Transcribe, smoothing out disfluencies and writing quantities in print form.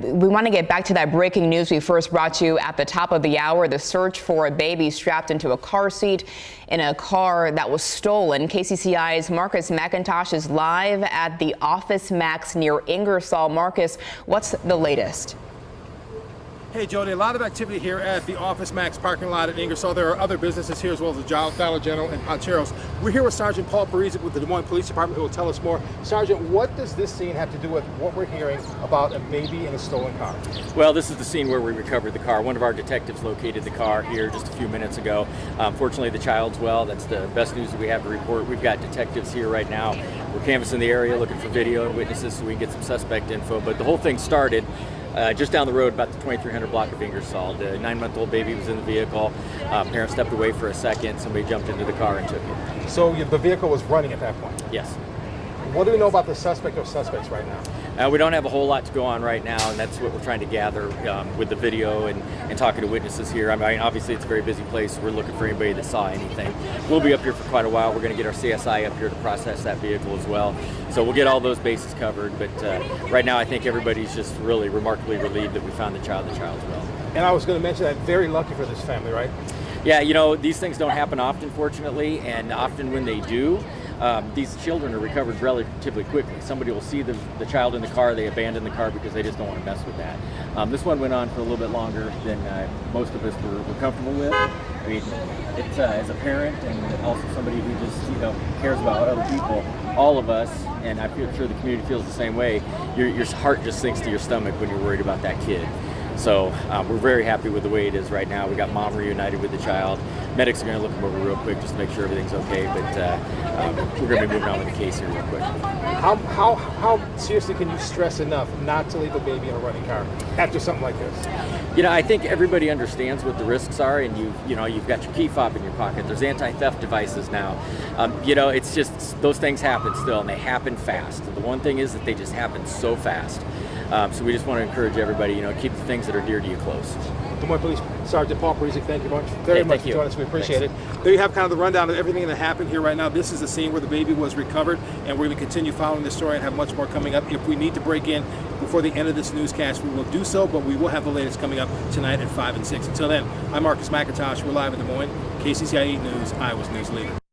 we want to get back to that breaking news we first brought you at the top of the hour. The search for a baby strapped into a car seat in a car that was stolen. KCCI's Marcus McIntosh is live at the Office Max near Ingersoll. Marcus, what's the latest? Hey Jody, a lot of activity here at the Office Max parking lot at Ingersoll. There are other businesses here as well as the Dollar General and Poncheros. We're here with Sergeant Paul Parisic with the Des Moines Police Department who will tell us more. Sergeant, what does this scene have to do with what we're hearing about a baby in a stolen car? Well, this is the scene where we recovered the car. One of our detectives located the car here just a few minutes ago. Fortunately, the child's well. That's the best news that we have to report. We've got detectives here right now. We're canvassing the area looking for video and witnesses so we can get some suspect info. But the whole thing started just down the road, about the 2300 block of Ingersoll. The 9-month-old baby was in the vehicle. Parents stepped away for a second. Somebody jumped into the car and took it. So the vehicle was running at that point? Yes. What do we know about the suspect or suspects right now? We don't have a whole lot to go on right now, and that's what we're trying to gather with the video and talking to witnesses here. I mean, obviously it's a very busy place. So we're looking for anybody that saw anything. We'll be up here for quite a while. We're going to get our CSI up here to process that vehicle as well. So we'll get all those bases covered. But right now I think everybody's just really remarkably relieved that we found the child's well. And I was going to mention that very lucky for this family, right? Yeah, you know, these things don't happen often, fortunately, and often when they do, these children are recovered relatively quickly. Somebody will see the child in the car, they abandon the car because they just don't want to mess with that. This one went on for a little bit longer than most of us were comfortable with. I mean, it's as a parent and also somebody who just cares about other people, all of us, and I feel sure the community feels the same way. Your heart just sinks to your stomach when you're worried about that kid. So we're very happy with the way it is right now. We got mom reunited with the child. Medics are going to look him over real quick just to make sure everything's okay, but we're going to be moving on with the case here real quick. How seriously can you stress enough not to leave a baby in a running car after something like this? You know, I think everybody understands what the risks are, and you've got your key fob in your pocket. There's anti-theft devices now. You know, it's just those things happen still, and they happen fast. The one thing is that they just happen so fast. So we just want to encourage everybody, keep the things that are dear to you close. Des Moines Police Sergeant Paul Parisic, thank you very much for joining us. We appreciate it. There you have kind of the rundown of everything that happened here right now. This is the scene where the baby was recovered, and we're going to continue following this story and have much more coming up. If we need to break in before the end of this newscast, we will do so, but we will have the latest coming up tonight at 5 and 6. Until then, I'm Marcus McIntosh. We're live in Des Moines, KCCI 8 News, Iowa's news leader.